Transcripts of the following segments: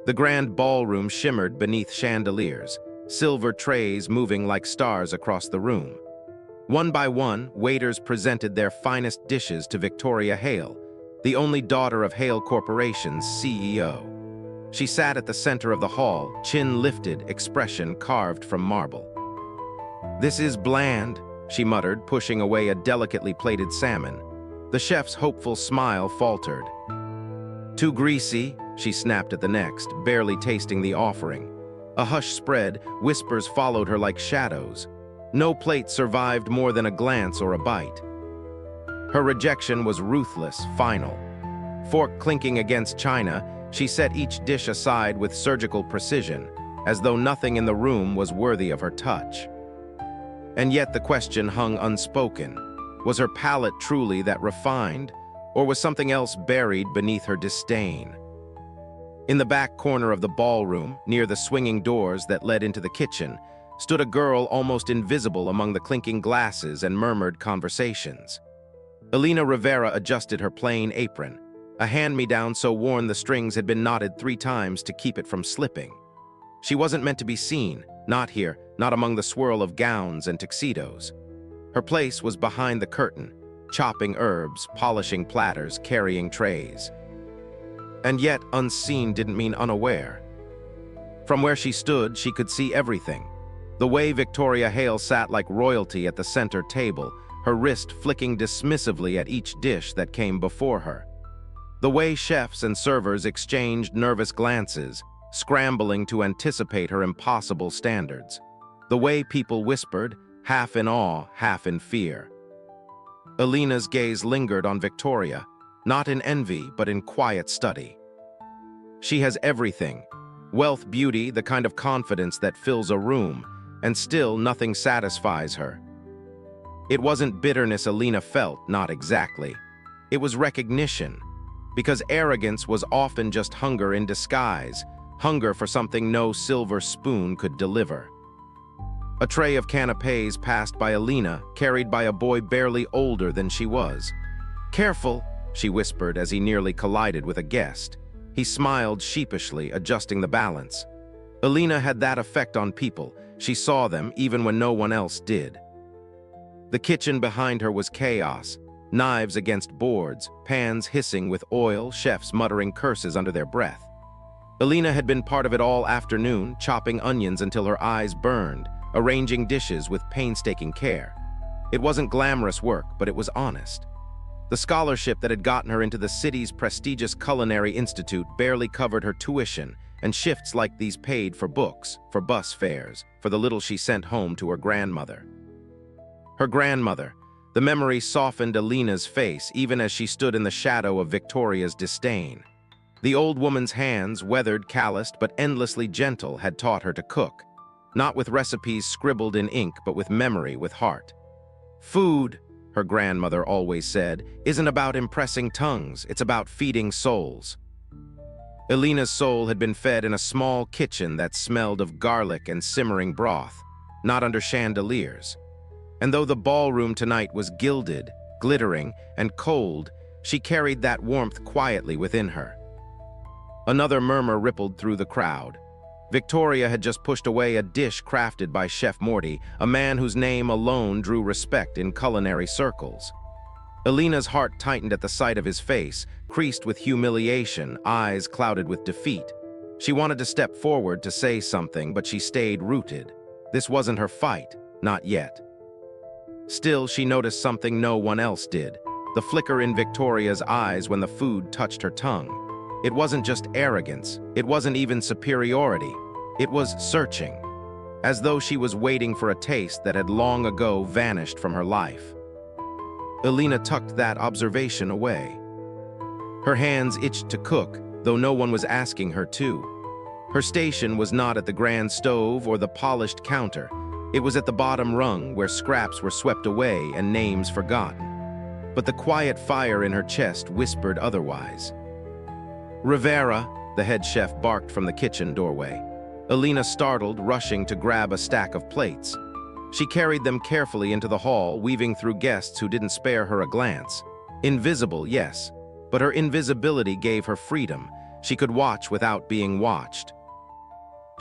The grand ballroom shimmered beneath chandeliers, silver trays moving like stars across the room. One by one, waiters presented their finest dishes to Victoria Hale, the only daughter of Hale Corporation's CEO. She sat at the center of the hall, chin lifted, expression carved from marble. "This is bland," she muttered, pushing away a delicately plated salmon. The chef's hopeful smile faltered. "Too greasy," she snapped at the next, barely tasting the offering. A hush spread, whispers followed her like shadows. No plate survived more than a glance or a bite. Her rejection was ruthless, final. Fork clinking against china, she set each dish aside with surgical precision, as though nothing in the room was worthy of her touch. And yet the question hung unspoken. Was her palate truly that refined, or was something else buried beneath her disdain? In the back corner of the ballroom, near the swinging doors that led into the kitchen, stood a girl almost invisible among the clinking glasses and murmured conversations. Elena Rivera adjusted her plain apron, a hand-me-down so worn the strings had been knotted 3 times to keep it from slipping. She wasn't meant to be seen, not here, not among the swirl of gowns and tuxedos. Her place was behind the curtain, chopping herbs, polishing platters, carrying trays. And yet, unseen didn't mean unaware. From where she stood, she could see everything. The way Victoria Hale sat like royalty at the center table, her wrist flicking dismissively at each dish that came before her. The way chefs and servers exchanged nervous glances, scrambling to anticipate her impossible standards. The way people whispered, half in awe, half in fear. Elena's gaze lingered on Victoria, not in envy, but in quiet study. She has everything: wealth, beauty, the kind of confidence that fills a room, and still nothing satisfies her. It wasn't bitterness Elena felt, not exactly. It was recognition, because arrogance was often just hunger in disguise, hunger for something no silver spoon could deliver. A tray of canapés passed by Elena, carried by a boy barely older than she was. "Careful," she whispered as he nearly collided with a guest. He smiled sheepishly, adjusting the balance. Elena had that effect on people. She saw them even when no one else did. The kitchen behind her was chaos. Knives against boards, pans hissing with oil, chefs muttering curses under their breath. Elena had been part of it all afternoon, chopping onions until her eyes burned, arranging dishes with painstaking care. It wasn't glamorous work, but it was honest. The scholarship that had gotten her into the city's prestigious culinary institute barely covered her tuition, and shifts like these paid for books, for bus fares, for the little she sent home to her grandmother. Her grandmother. The memory softened Elena's face even as she stood in the shadow of Victoria's disdain. The old woman's hands, weathered, calloused, but endlessly gentle, had taught her to cook. Not with recipes scribbled in ink, but with memory, with heart. "Food," her grandmother always said, "isn't about impressing tongues, it's about feeding souls." Elena's soul had been fed in a small kitchen that smelled of garlic and simmering broth, not under chandeliers. And though the ballroom tonight was gilded, glittering, and cold, she carried that warmth quietly within her. Another murmur rippled through the crowd. Victoria had just pushed away a dish crafted by Chef Morty, a man whose name alone drew respect in culinary circles. Elena's heart tightened at the sight of his face, creased with humiliation, eyes clouded with defeat. She wanted to step forward to say something, but she stayed rooted. This wasn't her fight, not yet. Still, she noticed something no one else did, the flicker in Victoria's eyes when the food touched her tongue. It wasn't just arrogance, it wasn't even superiority, it was searching, as though she was waiting for a taste that had long ago vanished from her life. Elena tucked that observation away. Her hands itched to cook, though no one was asking her to. Her station was not at the grand stove or the polished counter. It was at the bottom rung, where scraps were swept away and names forgotten. But the quiet fire in her chest whispered otherwise. "Rivera," the head chef barked from the kitchen doorway. Elena startled, rushing to grab a stack of plates. She carried them carefully into the hall, weaving through guests who didn't spare her a glance. Invisible, yes, but her invisibility gave her freedom. She could watch without being watched.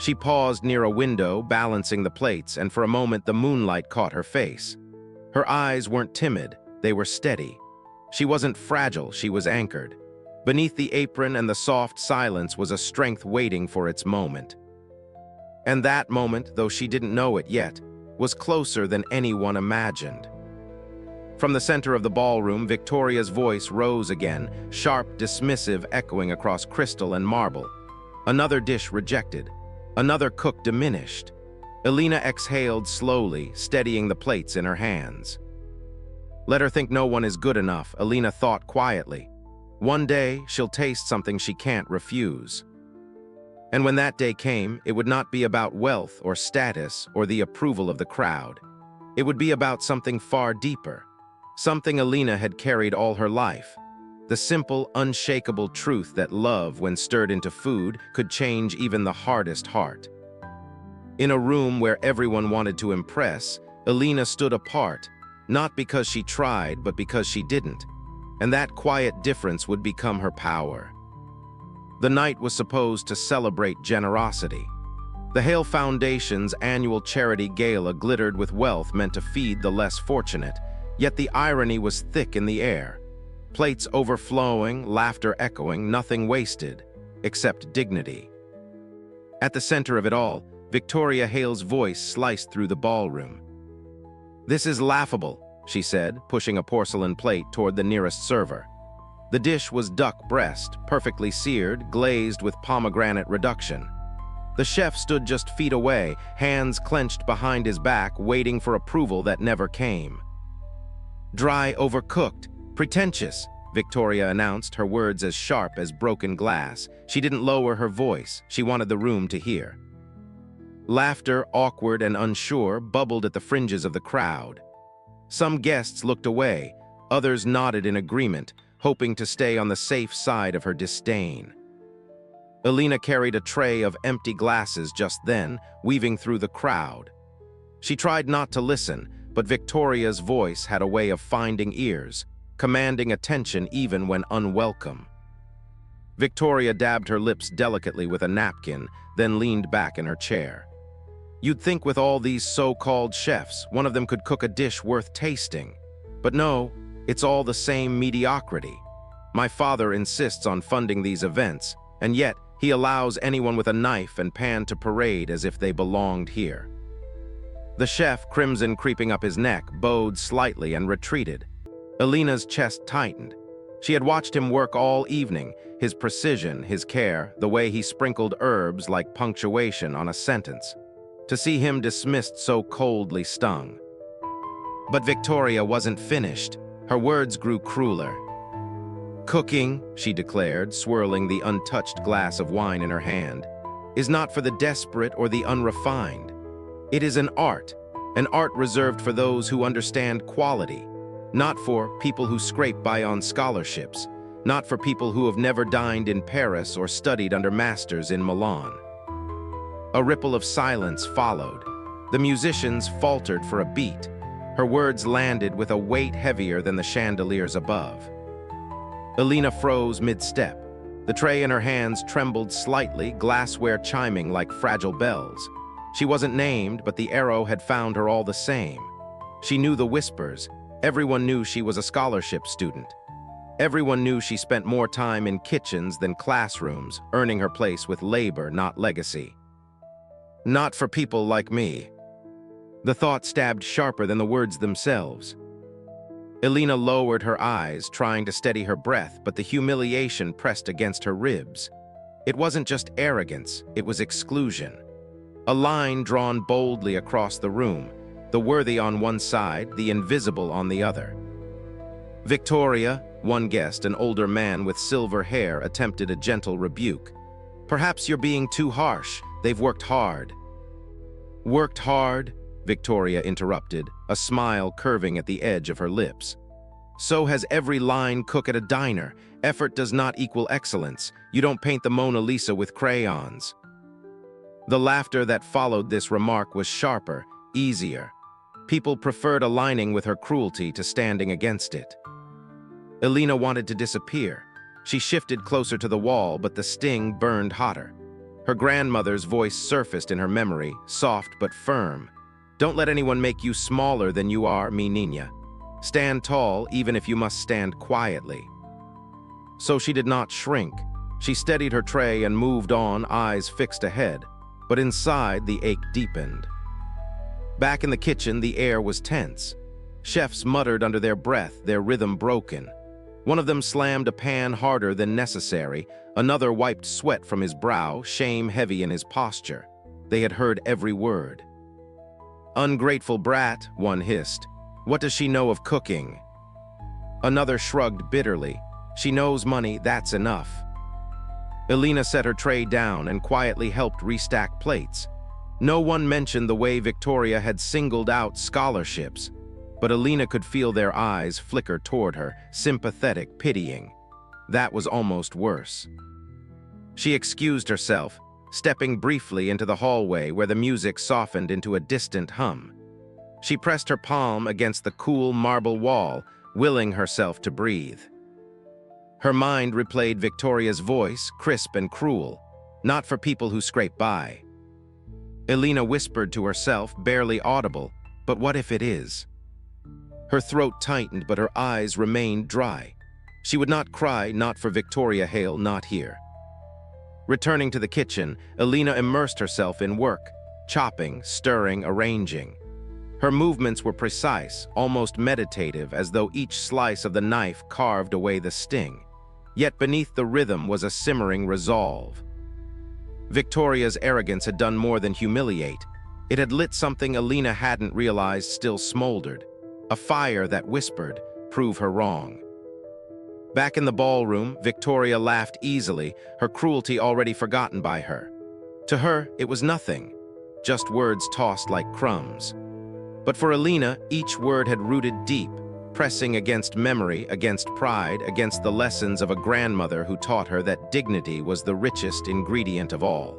She paused near a window, balancing the plates, and for a moment the moonlight caught her face. Her eyes weren't timid, they were steady. She wasn't fragile, she was anchored. Beneath the apron and the soft silence was a strength waiting for its moment. And that moment, though she didn't know it yet, was closer than anyone imagined. From the center of the ballroom, Victoria's voice rose again, sharp, dismissive, echoing across crystal and marble. Another dish rejected. Another cook diminished. Elena exhaled slowly, steadying the plates in her hands. Let her think no one is good enough, Elena thought quietly. One day, she'll taste something she can't refuse. And when that day came, it would not be about wealth or status or the approval of the crowd. It would be about something far deeper, something Elena had carried all her life. The simple, unshakable truth that love, when stirred into food, could change even the hardest heart. In a room where everyone wanted to impress, Elena stood apart, not because she tried, but because she didn't. And that quiet difference would become her power. The night was supposed to celebrate generosity. The Hale Foundation's annual charity gala glittered with wealth meant to feed the less fortunate, yet the irony was thick in the air. Plates overflowing, laughter echoing, nothing wasted, except dignity. At the center of it all, Victoria Hale's voice sliced through the ballroom. "This is laughable," she said, pushing a porcelain plate toward the nearest server. The dish was duck breast, perfectly seared, glazed with pomegranate reduction. The chef stood just feet away, hands clenched behind his back, waiting for approval that never came. "Dry, overcooked, pretentious," Victoria announced, her words as sharp as broken glass. She didn't lower her voice, she wanted the room to hear. Laughter, awkward and unsure, bubbled at the fringes of the crowd. Some guests looked away, others nodded in agreement, hoping to stay on the safe side of her disdain. Elena carried a tray of empty glasses just then, weaving through the crowd. She tried not to listen, but Victoria's voice had a way of finding ears, commanding attention even when unwelcome. Victoria dabbed her lips delicately with a napkin, then leaned back in her chair. You'd think with all these so-called chefs, one of them could cook a dish worth tasting. But no, it's all the same mediocrity. My father insists on funding these events, and yet he allows anyone with a knife and pan to parade as if they belonged here. The chef, crimson creeping up his neck, bowed slightly and retreated. Elena's chest tightened. She had watched him work all evening, his precision, his care, the way he sprinkled herbs like punctuation on a sentence. To see him dismissed so coldly stung. But Victoria wasn't finished. Her words grew crueler. "Cooking," she declared, swirling the untouched glass of wine in her hand, "is not for the desperate or the unrefined. It is an art reserved for those who understand quality, not for people who scrape by on scholarships, not for people who have never dined in Paris or studied under masters in Milan." A ripple of silence followed. The musicians faltered for a beat. Her words landed with a weight heavier than the chandeliers above. Elena froze mid-step. The tray in her hands trembled slightly, glassware chiming like fragile bells. She wasn't named, but the arrow had found her all the same. She knew the whispers. Everyone knew she was a scholarship student. Everyone knew she spent more time in kitchens than classrooms, earning her place with labor, not legacy. "Not for people like me." The thought stabbed sharper than the words themselves. Elena lowered her eyes, trying to steady her breath, but the humiliation pressed against her ribs. It wasn't just arrogance, it was exclusion. A line drawn boldly across the room, the worthy on one side, the invisible on the other. "Victoria," one guest, an older man with silver hair, attempted a gentle rebuke. "Perhaps you're being too harsh. They've worked hard." "Worked hard?" Victoria interrupted, a smile curving at the edge of her lips. "So has every line cook at a diner. Effort does not equal excellence. You don't paint the Mona Lisa with crayons." The laughter that followed this remark was sharper, easier. People preferred aligning with her cruelty to standing against it. Elena wanted to disappear, She shifted closer to the wall, but the sting burned hotter. Her grandmother's voice surfaced in her memory, soft but firm. "Don't let anyone make you smaller than you are, mi niña. Stand tall, even if you must stand quietly." So she did not shrink. She steadied her tray and moved on, eyes fixed ahead. But inside, the ache deepened. Back in the kitchen, the air was tense. Chefs muttered under their breath, their rhythm broken. One of them slammed a pan harder than necessary. Another wiped sweat from his brow, shame heavy in his posture. They had heard every word. "Ungrateful brat," one hissed. "What does she know of cooking?" Another shrugged bitterly. "She knows money, that's enough." Elena set her tray down and quietly helped restack plates. No one mentioned the way Victoria had singled out scholarships, but Elena could feel their eyes flicker toward her, sympathetic, pitying. That was almost worse. She excused herself, stepping briefly into the hallway where the music softened into a distant hum. She pressed her palm against the cool marble wall, willing herself to breathe. Her mind replayed Victoria's voice, crisp and cruel, "Not for people who scrape by." Elena whispered to herself, barely audible, "But what if it is?" Her throat tightened, but her eyes remained dry. She would not cry, not for Victoria Hale, not here. Returning to the kitchen, Elena immersed herself in work, chopping, stirring, arranging. Her movements were precise, almost meditative, as though each slice of the knife carved away the sting. Yet beneath the rhythm was a simmering resolve. Victoria's arrogance had done more than humiliate. It had lit something Elena hadn't realized still smoldered. A fire that whispered, "Prove her wrong." Back in the ballroom, Victoria laughed easily, her cruelty already forgotten by her. To her, it was nothing, just words tossed like crumbs. But for Elena, each word had rooted deep, pressing against memory, against pride, against the lessons of a grandmother who taught her that dignity was the richest ingredient of all.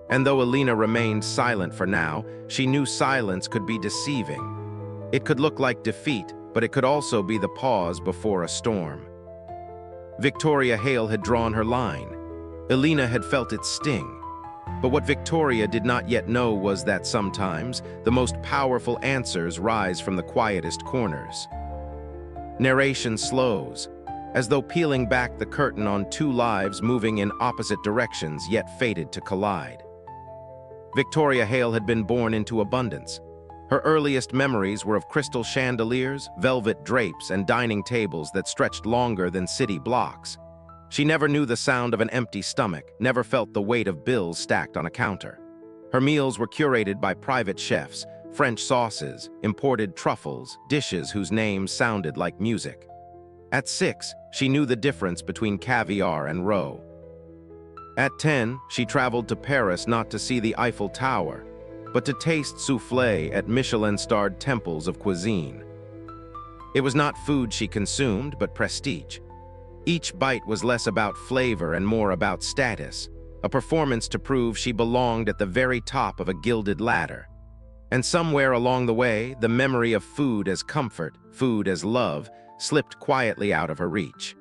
And though Elena remained silent for now, she knew silence could be deceiving. It could look like defeat, but it could also be the pause before a storm. Victoria Hale had drawn her line. Elena had felt its sting. But what Victoria did not yet know was that sometimes the most powerful answers rise from the quietest corners. Narration slows, as though peeling back the curtain on two lives moving in opposite directions yet fated to collide. Victoria Hale had been born into abundance. Her earliest memories were of crystal chandeliers, velvet drapes, and dining tables that stretched longer than city blocks. She never knew the sound of an empty stomach, never felt the weight of bills stacked on a counter. Her meals were curated by private chefs, French sauces, imported truffles, dishes whose names sounded like music. At 6, she knew the difference between caviar and roe. At 10, she traveled to Paris not to see the Eiffel Tower, but to taste soufflé at Michelin-starred temples of cuisine. It was not food she consumed, but prestige. Each bite was less about flavor and more about status, a performance to prove she belonged at the very top of a gilded ladder. And somewhere along the way, the memory of food as comfort, food as love, slipped quietly out of her reach.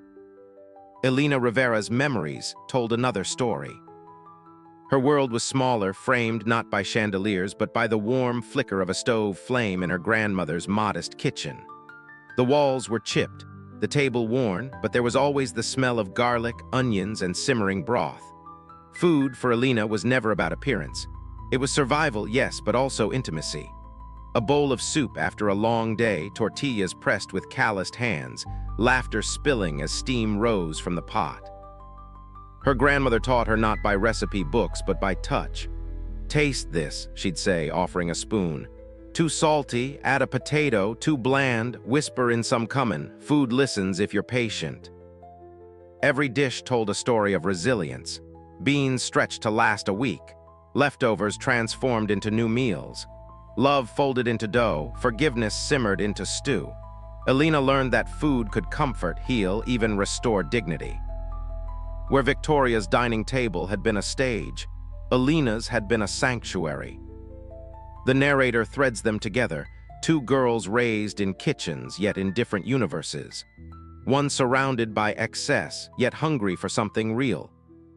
Elena Rivera's memories told another story. Her world was smaller, framed not by chandeliers, but by the warm flicker of a stove flame in her grandmother's modest kitchen. The walls were chipped, the table worn, but there was always the smell of garlic, onions, and simmering broth. Food, for Elena, was never about appearance. It was survival, yes, but also intimacy. A bowl of soup after a long day, tortillas pressed with calloused hands, laughter spilling as steam rose from the pot. Her grandmother taught her not by recipe books, but by touch. "Taste this," she'd say, offering a spoon. "Too salty, add a potato, too bland, whisper in some cumin. Food listens if you're patient." Every dish told a story of resilience. Beans stretched to last a week, leftovers transformed into new meals. Love folded into dough, forgiveness simmered into stew. Elena learned that food could comfort, heal, even restore dignity. Where Victoria's dining table had been a stage, Elena's had been a sanctuary. The narrator threads them together, two girls raised in kitchens yet in different universes. One surrounded by excess, yet hungry for something real.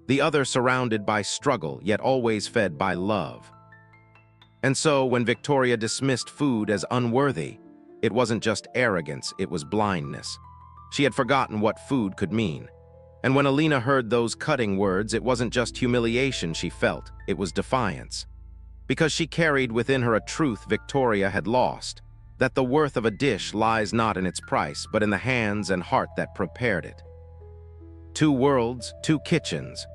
The other surrounded by struggle, yet always fed by love. And so, when Victoria dismissed food as unworthy, it wasn't just arrogance, it was blindness. She had forgotten what food could mean. And when Alina heard those cutting words, it wasn't just humiliation she felt, it was defiance. Because she carried within her a truth Victoria had lost, that the worth of a dish lies not in its price, but in the hands and heart that prepared it. Two worlds, two kitchens,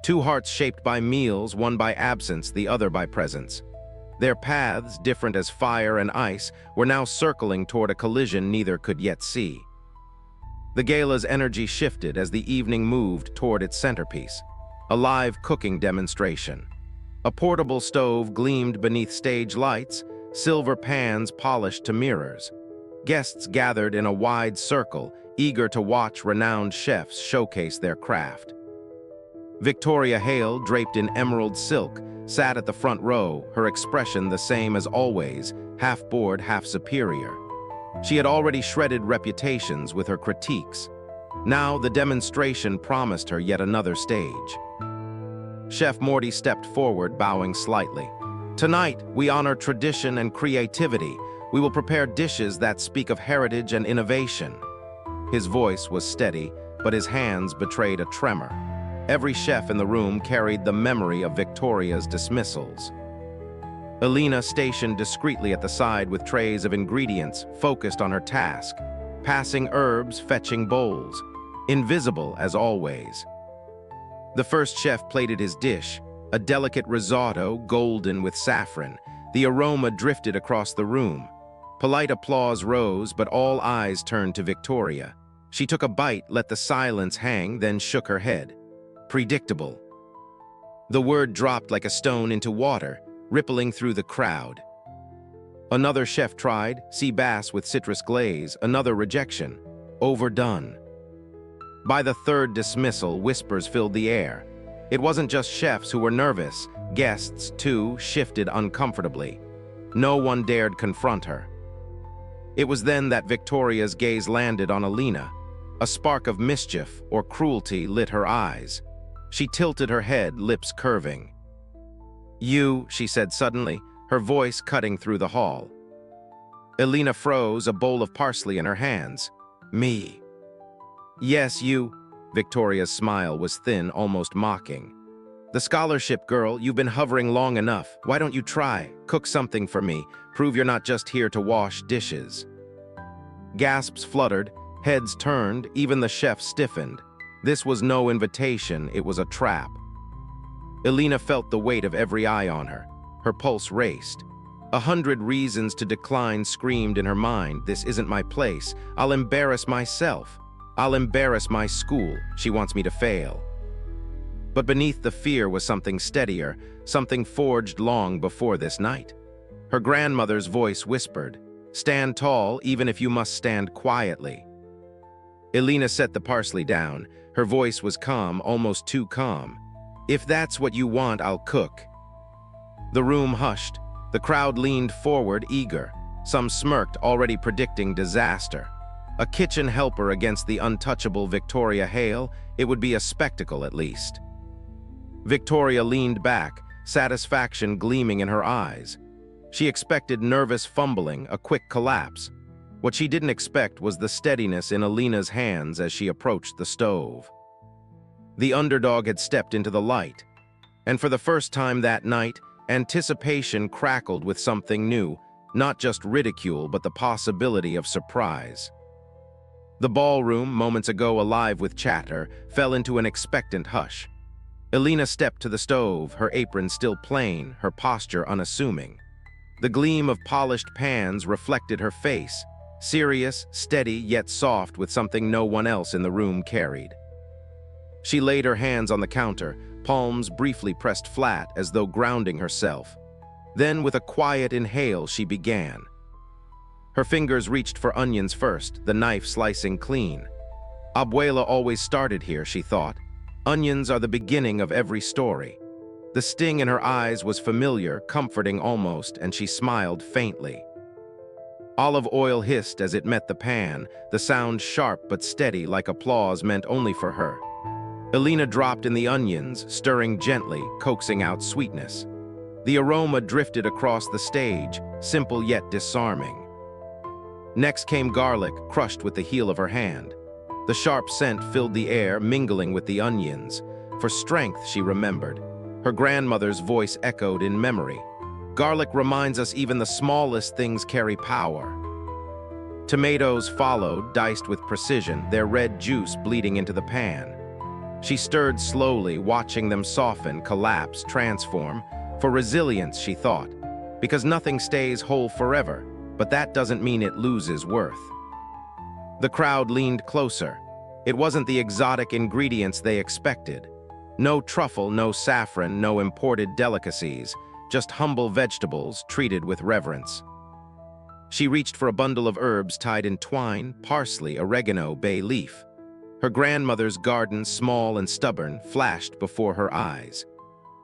two hearts shaped by meals, one by absence, the other by presence. Their paths, different as fire and ice, were now circling toward a collision neither could yet see. The gala's energy shifted as the evening moved toward its centerpiece, a live cooking demonstration. A portable stove gleamed beneath stage lights, silver pans polished to mirrors. Guests gathered in a wide circle, eager to watch renowned chefs showcase their craft. Victoria Hale, draped in emerald silk, sat at the front row, her expression the same as always, half bored, half superior. She had already shredded reputations with her critiques. Now the demonstration promised her yet another stage. Chef Morty stepped forward, bowing slightly. Tonight, we honor tradition and creativity. We will prepare dishes that speak of heritage and innovation. His voice was steady, but his hands betrayed a tremor. Every chef in the room carried the memory of Victoria's dismissals. Alina, stationed discreetly at the side with trays of ingredients, focused on her task, passing herbs, fetching bowls, invisible as always. The first chef plated his dish, a delicate risotto, golden with saffron. The aroma drifted across the room. Polite applause rose, but all eyes turned to Victoria. She took a bite, let the silence hang, then shook her head. Predictable. The word dropped like a stone into water, rippling through the crowd. Another chef tried, sea bass with citrus glaze, another rejection. Overdone. By the third dismissal, whispers filled the air. It wasn't just chefs who were nervous. Guests, too, shifted uncomfortably. No one dared confront her. It was then that Victoria's gaze landed on Alina. A spark of mischief or cruelty lit her eyes. She tilted her head, lips curving. "You," she said suddenly, her voice cutting through the hall. Alina froze, a bowl of parsley in her hands. "Me." "Yes, you." Victoria's smile was thin, almost mocking. "The scholarship girl, you've been hovering long enough. Why don't you try? Cook something for me. Prove you're not just here to wash dishes." Gasps fluttered, heads turned, even the chef stiffened. This was no invitation, it was a trap. Alina felt the weight of every eye on her. Her pulse raced. 100 reasons to decline screamed in her mind. This isn't my place. I'll embarrass myself. I'll embarrass my school. She wants me to fail. But beneath the fear was something steadier, something forged long before this night. Her grandmother's voice whispered, "Stand tall, even if you must stand quietly." Alina set the parsley down. Her voice was calm, almost too calm. "If that's what you want, I'll cook." The room hushed. The crowd leaned forward, eager. Some smirked, already predicting disaster. A kitchen helper against the untouchable Victoria Hale, it would be a spectacle at least. Victoria leaned back, satisfaction gleaming in her eyes. She expected nervous fumbling, a quick collapse. What she didn't expect was the steadiness in Alina's hands as she approached the stove. The underdog had stepped into the light, and for the first time that night, anticipation crackled with something new, not just ridicule, but the possibility of surprise. The ballroom, moments ago alive with chatter, fell into an expectant hush. Alina stepped to the stove, her apron still plain, her posture unassuming. The gleam of polished pans reflected her face, serious, steady, yet soft with something no one else in the room carried. She laid her hands on the counter, palms briefly pressed flat as though grounding herself. Then, with a quiet inhale, she began. Her fingers reached for onions first, the knife slicing clean. Abuela always started here, she thought. Onions are the beginning of every story. The sting in her eyes was familiar, comforting almost, and she smiled faintly. Olive oil hissed as it met the pan, the sound sharp but steady like applause meant only for her. Elena dropped in the onions, stirring gently, coaxing out sweetness. The aroma drifted across the stage, simple yet disarming. Next came garlic, crushed with the heel of her hand. The sharp scent filled the air, mingling with the onions. For strength, she remembered. Her grandmother's voice echoed in memory. Garlic reminds us even the smallest things carry power. Tomatoes followed, diced with precision, their red juice bleeding into the pan. She stirred slowly, watching them soften, collapse, transform. For resilience, she thought. Because nothing stays whole forever, but that doesn't mean it loses worth. The crowd leaned closer. It wasn't the exotic ingredients they expected. No truffle, no saffron, no imported delicacies, just humble vegetables treated with reverence. She reached for a bundle of herbs tied in twine, parsley, oregano, bay leaf. Her grandmother's garden, small and stubborn, flashed before her eyes.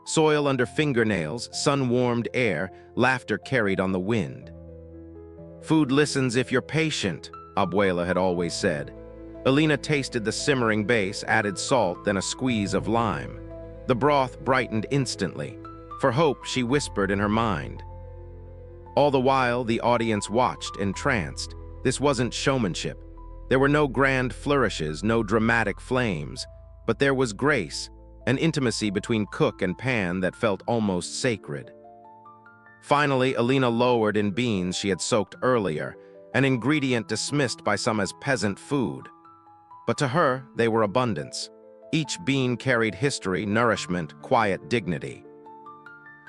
Soil under fingernails, sun-warmed air, laughter carried on the wind. Food listens if you're patient, Abuela had always said. Elena tasted the simmering base, added salt, then a squeeze of lime. The broth brightened instantly. For hope, she whispered in her mind. All the while, the audience watched, entranced. This wasn't showmanship. There were no grand flourishes, no dramatic flames, but there was grace, an intimacy between cook and pan that felt almost sacred. Finally, Elena lowered in beans she had soaked earlier, an ingredient dismissed by some as peasant food. But to her, they were abundance. Each bean carried history, nourishment, quiet dignity.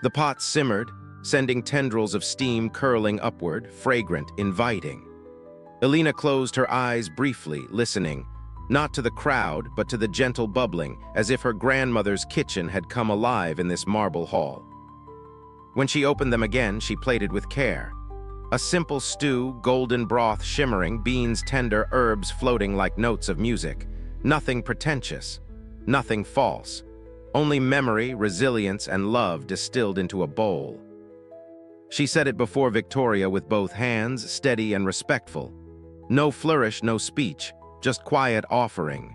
The pot simmered, sending tendrils of steam curling upward, fragrant, inviting. Elena closed her eyes briefly, listening, not to the crowd, but to the gentle bubbling, as if her grandmother's kitchen had come alive in this marble hall. When she opened them again, she plated with care. A simple stew, golden broth shimmering, beans tender, herbs floating like notes of music. Nothing pretentious, nothing false. Only memory, resilience, and love distilled into a bowl. She set it before Victoria with both hands, steady and respectful. No flourish, no speech, just quiet offering.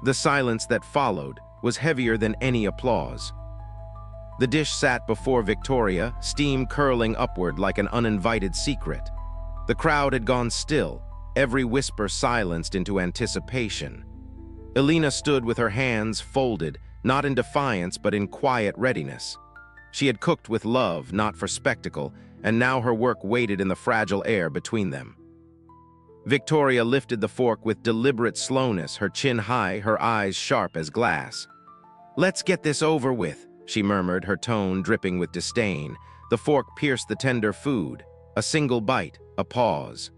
The silence that followed was heavier than any applause. The dish sat before Victoria, steam curling upward like an uninvited secret. The crowd had gone still, every whisper silenced into anticipation. Elena stood with her hands folded, not in defiance but in quiet readiness. She had cooked with love, not for spectacle, and now her work waited in the fragile air between them. Victoria lifted the fork with deliberate slowness, her chin high, her eyes sharp as glass. "Let's get this over with," she murmured, her tone dripping with disdain. The fork pierced the tender food. A single bite, a pause.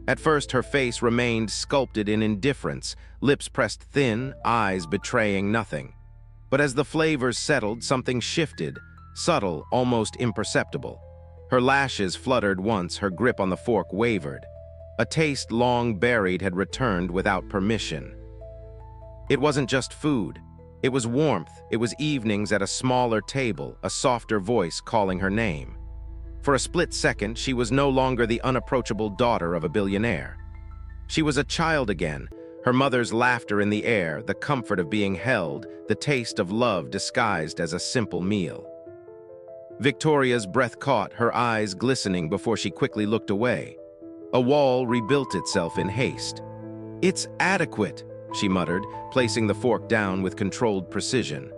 At first, her face remained sculpted in indifference, lips pressed thin, eyes betraying nothing. But as the flavors settled, something shifted, subtle, almost imperceptible. Her lashes fluttered once, her grip on the fork wavered. A taste long buried had returned without permission. It wasn't just food. It was warmth. It was evenings at a smaller table, a softer voice calling her name. For a split second, she was no longer the unapproachable daughter of a billionaire. She was a child again, her mother's laughter in the air, the comfort of being held, the taste of love disguised as a simple meal. Victoria's breath caught, her eyes glistening before she quickly looked away. A wall rebuilt itself in haste. "It's adequate," she muttered, placing the fork down with controlled precision.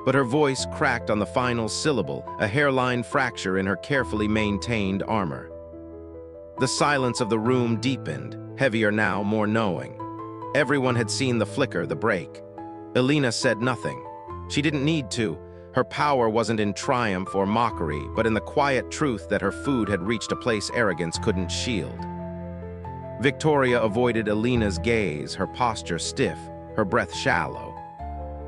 But her voice cracked on the final syllable, a hairline fracture in her carefully maintained armor. The silence of the room deepened, heavier now, more knowing. Everyone had seen the flicker, the break. Elena said nothing. She didn't need to. Her power wasn't in triumph or mockery, but in the quiet truth that her food had reached a place arrogance couldn't shield. Victoria avoided Elena's gaze, her posture stiff, her breath shallow.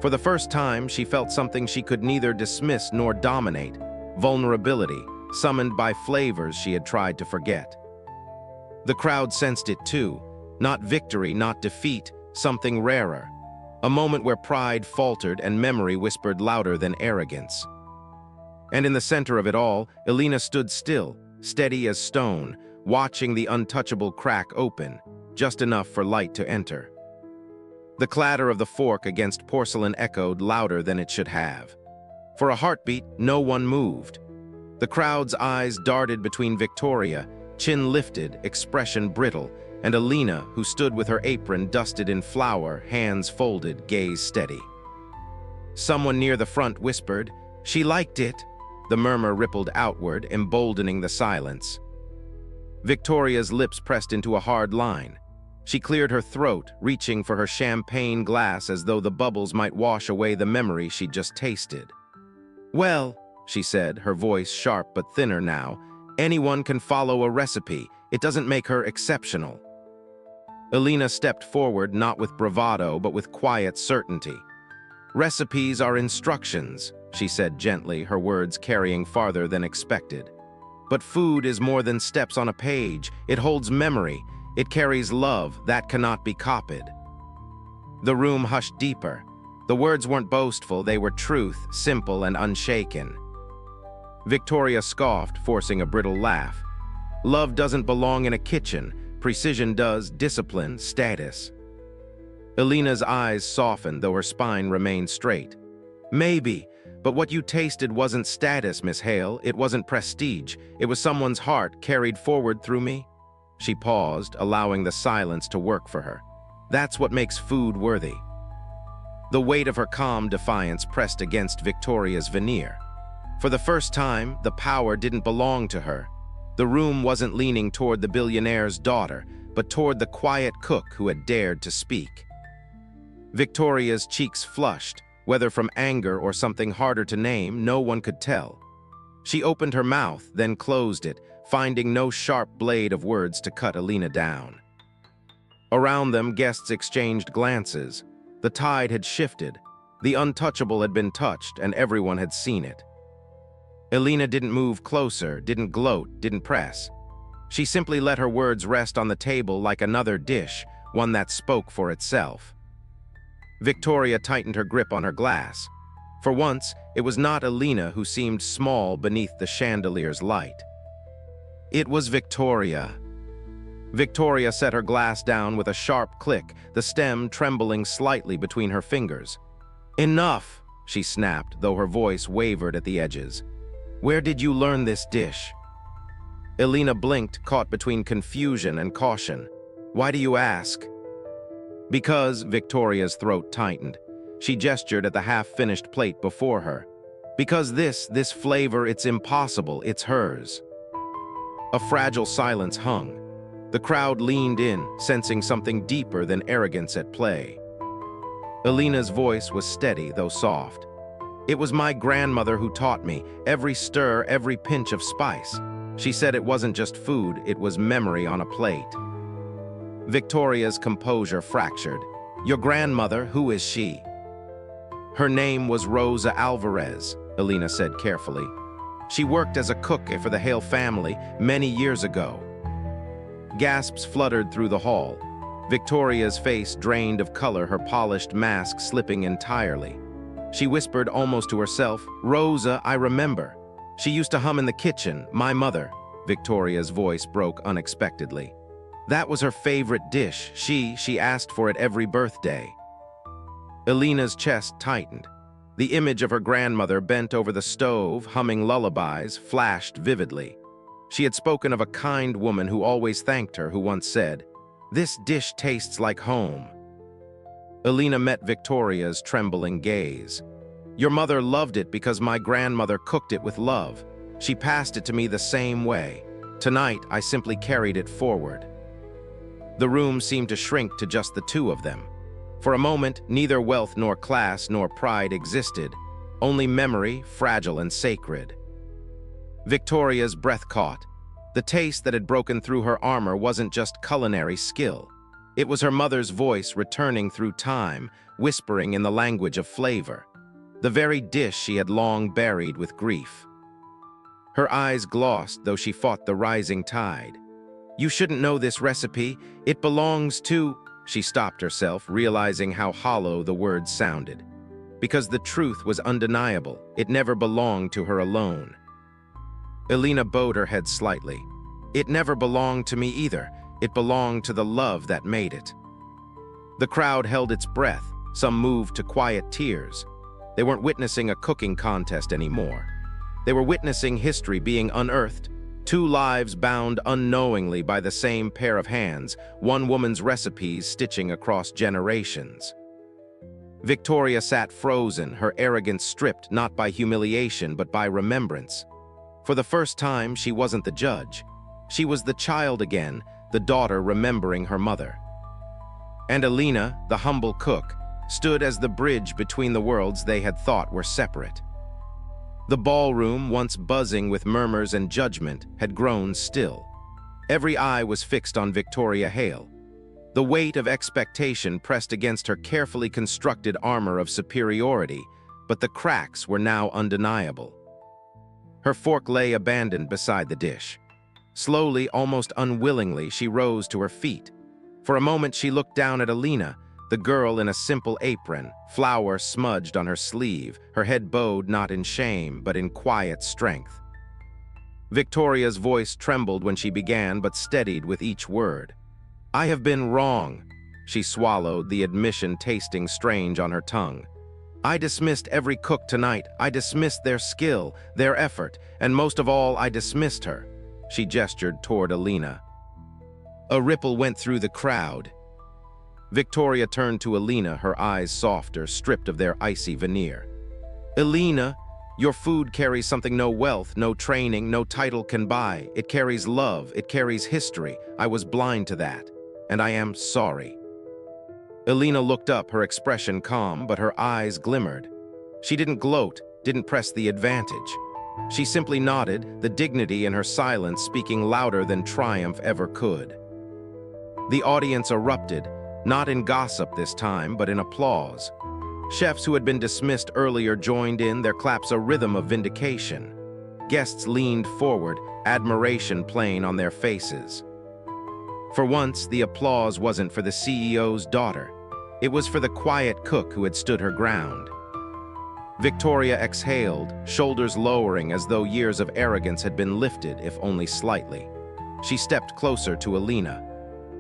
For the first time, she felt something she could neither dismiss nor dominate, vulnerability, summoned by flavors she had tried to forget. The crowd sensed it too, not victory, not defeat, something rarer. A moment where pride faltered and memory whispered louder than arrogance. And in the center of it all, Elena stood still, steady as stone, watching the untouchable crack open, just enough for light to enter. The clatter of the fork against porcelain echoed louder than it should have. For a heartbeat, no one moved. The crowd's eyes darted between Victoria, chin lifted, expression brittle, and Alina, who stood with her apron dusted in flour, hands folded, gaze steady. Someone near the front whispered, "She liked it." The murmur rippled outward, emboldening the silence. Victoria's lips pressed into a hard line. She cleared her throat, reaching for her champagne glass as though the bubbles might wash away the memory she'd just tasted. "Well," she said, her voice sharp but thinner now, "anyone can follow a recipe. It doesn't make her exceptional." Alina stepped forward, not with bravado, but with quiet certainty. "Recipes are instructions," she said gently, her words carrying farther than expected. "But food is more than steps on a page. It holds memory. It carries love that cannot be copied." The room hushed deeper. The words weren't boastful, they were truth, simple and unshaken. Victoria scoffed, forcing a brittle laugh. "Love doesn't belong in a kitchen. Precision does, discipline, status." Alina's eyes softened, though her spine remained straight. "Maybe, but what you tasted wasn't status, Miss Hale. It wasn't prestige. It was someone's heart carried forward through me." She paused, allowing the silence to work for her. "That's what makes food worthy." The weight of her calm defiance pressed against Victoria's veneer. For the first time, the power didn't belong to her. The room wasn't leaning toward the billionaire's daughter, but toward the quiet cook who had dared to speak. Victoria's cheeks flushed, whether from anger or something harder to name, no one could tell. She opened her mouth, then closed it, finding no sharp blade of words to cut Alina down. Around them, guests exchanged glances. The tide had shifted. The untouchable had been touched, and everyone had seen it. Alina didn't move closer, didn't gloat, didn't press. She simply let her words rest on the table like another dish, one that spoke for itself. Victoria tightened her grip on her glass. For once, it was not Alina who seemed small beneath the chandelier's light. It was Victoria. Victoria set her glass down with a sharp click, the stem trembling slightly between her fingers. "Enough," she snapped, though her voice wavered at the edges. "Where did you learn this dish?" Alina blinked, caught between confusion and caution. "Why do you ask?" "Because," Victoria's throat tightened. She gestured at the half-finished plate before her. "Because this flavor, it's impossible, it's hers." A fragile silence hung. The crowd leaned in, sensing something deeper than arrogance at play. Alina's voice was steady, though soft. "It was my grandmother who taught me, every stir, every pinch of spice. She said it wasn't just food, it was memory on a plate." Victoria's composure fractured. "Your grandmother, who is she?" "Her name was Rosa Alvarez," Alina said carefully. "She worked as a cook for the Hale family many years ago." Gasps fluttered through the hall. Victoria's face drained of color, her polished mask slipping entirely. She whispered almost to herself, "Rosa, I remember. She used to hum in the kitchen, my mother." Victoria's voice broke unexpectedly. "That was her favorite dish. She asked for it every birthday." Alina's chest tightened. The image of her grandmother bent over the stove, humming lullabies, flashed vividly. She had spoken of a kind woman who always thanked her, who once said, "This dish tastes like home." Alina met Victoria's trembling gaze. "Your mother loved it because my grandmother cooked it with love. She passed it to me the same way. Tonight, I simply carried it forward." The room seemed to shrink to just the two of them. For a moment, neither wealth nor class nor pride existed, only memory, fragile and sacred. Victoria's breath caught. The taste that had broken through her armor wasn't just culinary skill. It was her mother's voice returning through time, whispering in the language of flavor. The very dish she had long buried with grief. Her eyes glossed, though she fought the rising tide. "You shouldn't know this recipe. It belongs to—" She stopped herself, realizing how hollow the words sounded. Because the truth was undeniable. It never belonged to her alone. Alina bowed her head slightly. It never belonged to me either. It belonged to the love that made it. The crowd held its breath. Some moved to quiet tears. They weren't witnessing a cooking contest anymore. They were witnessing history being unearthed. Two lives bound unknowingly by the same pair of hands, one woman's recipes stitching across generations. Victoria sat frozen, her arrogance stripped not by humiliation but by remembrance. For the first time, she wasn't the judge. She was the child again, the daughter remembering her mother. And Alina, the humble cook, stood as the bridge between the worlds they had thought were separate. The ballroom, once buzzing with murmurs and judgment, had grown still. Every eye was fixed on Victoria Hale. The weight of expectation pressed against her carefully constructed armor of superiority, but the cracks were now undeniable. Her fork lay abandoned beside the dish. Slowly, almost unwillingly, she rose to her feet. For a moment she looked down at Alina, the girl in a simple apron, flour smudged on her sleeve, her head bowed not in shame, but in quiet strength. Victoria's voice trembled when she began, but steadied with each word. "I have been wrong," she swallowed, the admission tasting strange on her tongue. "I dismissed every cook tonight. I dismissed their skill, their effort, and most of all, I dismissed her." She gestured toward Alina. A ripple went through the crowd. Victoria turned to Alina, her eyes softer, stripped of their icy veneer. "Alina, your food carries something no wealth, no training, no title can buy. It carries love, it carries history. I was blind to that, and I am sorry." Alina looked up, her expression calm, but her eyes glimmered. She didn't gloat, didn't press the advantage. She simply nodded, the dignity in her silence speaking louder than triumph ever could. The audience erupted, not in gossip this time, but in applause. Chefs who had been dismissed earlier joined in, their claps a rhythm of vindication. Guests leaned forward, admiration plain on their faces. For once, the applause wasn't for the CEO's daughter. It was for the quiet cook who had stood her ground. Victoria exhaled, shoulders lowering as though years of arrogance had been lifted, if only slightly. She stepped closer to Alina.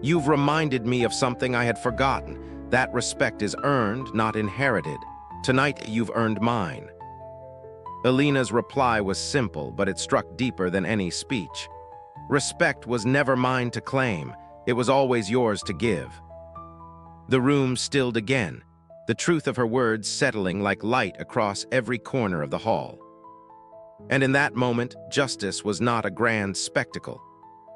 "You've reminded me of something I had forgotten. That respect is earned, not inherited. Tonight, you've earned mine." Alina's reply was simple, but it struck deeper than any speech. Respect was never mine to claim. It was always yours to give. The room stilled again, the truth of her words settling like light across every corner of the hall. And in that moment, justice was not a grand spectacle.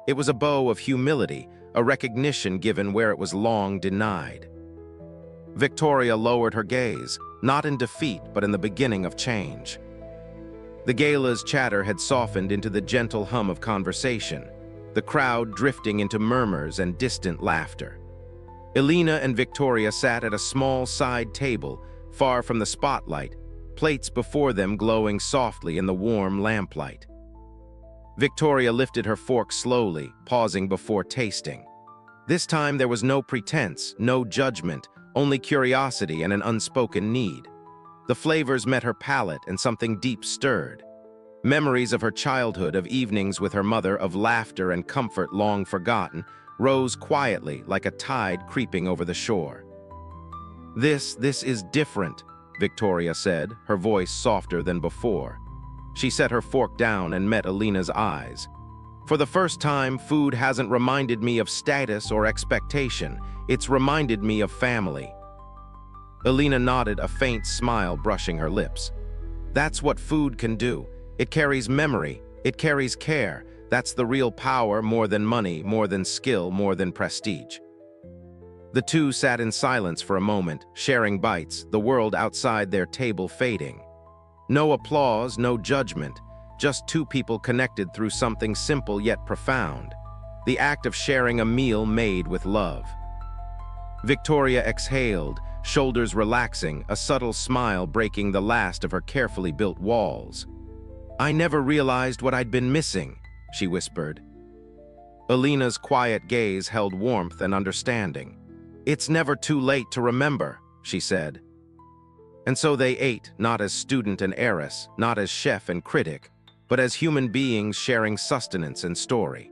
It was a bow of humility, a recognition given where it was long denied. Victoria lowered her gaze, not in defeat, but in the beginning of change. The gala's chatter had softened into the gentle hum of conversation, the crowd drifting into murmurs and distant laughter. Alina and Victoria sat at a small side table, far from the spotlight, plates before them glowing softly in the warm lamplight. Victoria lifted her fork slowly, pausing before tasting. This time there was no pretense, no judgment, only curiosity and an unspoken need. The flavors met her palate and something deep stirred. Memories of her childhood, of evenings with her mother, of laughter and comfort long forgotten, rose quietly like a tide creeping over the shore. This is different," Victoria said, her voice softer than before. She set her fork down and met Alina's eyes. "For the first time, food hasn't reminded me of status or expectation. It's reminded me of family." Alina nodded, a faint smile brushing her lips. "That's what food can do. It carries memory, it carries care. That's the real power, more than money, more than skill, more than prestige." The two sat in silence for a moment, sharing bites, the world outside their table fading. No applause, no judgment, just two people connected through something simple yet profound, the act of sharing a meal made with love. Victoria exhaled, shoulders relaxing, a subtle smile breaking the last of her carefully built walls. "I never realized what I'd been missing," she whispered. Alina's quiet gaze held warmth and understanding. "It's never too late to remember," she said. And so they ate, not as student and heiress, not as chef and critic, but as human beings sharing sustenance and story.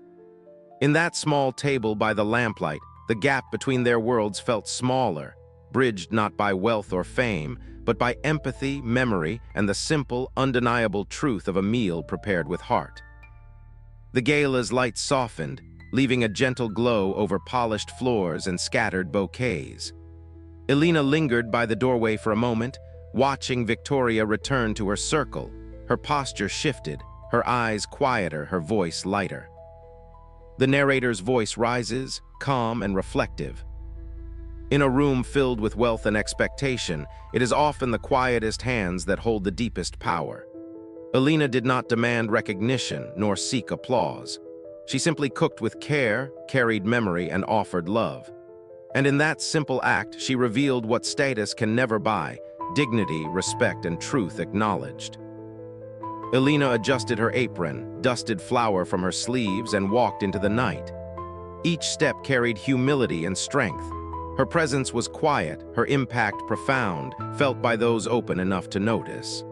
In that small table by the lamplight, the gap between their worlds felt smaller, bridged not by wealth or fame, but by empathy, memory, and the simple, undeniable truth of a meal prepared with heart. The gala's light softened, leaving a gentle glow over polished floors and scattered bouquets. Elena lingered by the doorway for a moment, watching Victoria return to her circle. Her posture shifted, her eyes quieter, her voice lighter. The narrator's voice rises, calm and reflective. In a room filled with wealth and expectation, it is often the quietest hands that hold the deepest power. Elena did not demand recognition nor seek applause. She simply cooked with care, carried memory, and offered love. And in that simple act, she revealed what status can never buy: dignity, respect, and truth acknowledged. Elena adjusted her apron, dusted flour from her sleeves, and walked into the night. Each step carried humility and strength. Her presence was quiet, her impact profound, felt by those open enough to notice.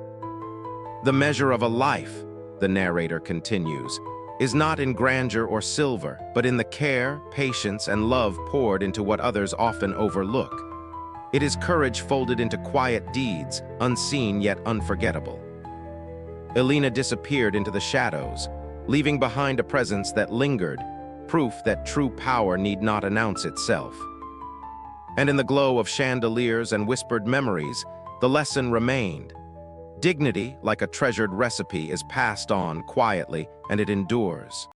The measure of a life, the narrator continues, is not in grandeur or silver, but in the care, patience, and love poured into what others often overlook. It is courage folded into quiet deeds, unseen yet unforgettable. Elena disappeared into the shadows, leaving behind a presence that lingered, proof that true power need not announce itself. And in the glow of chandeliers and whispered memories, the lesson remained. Dignity, like a treasured recipe, is passed on quietly, and it endures.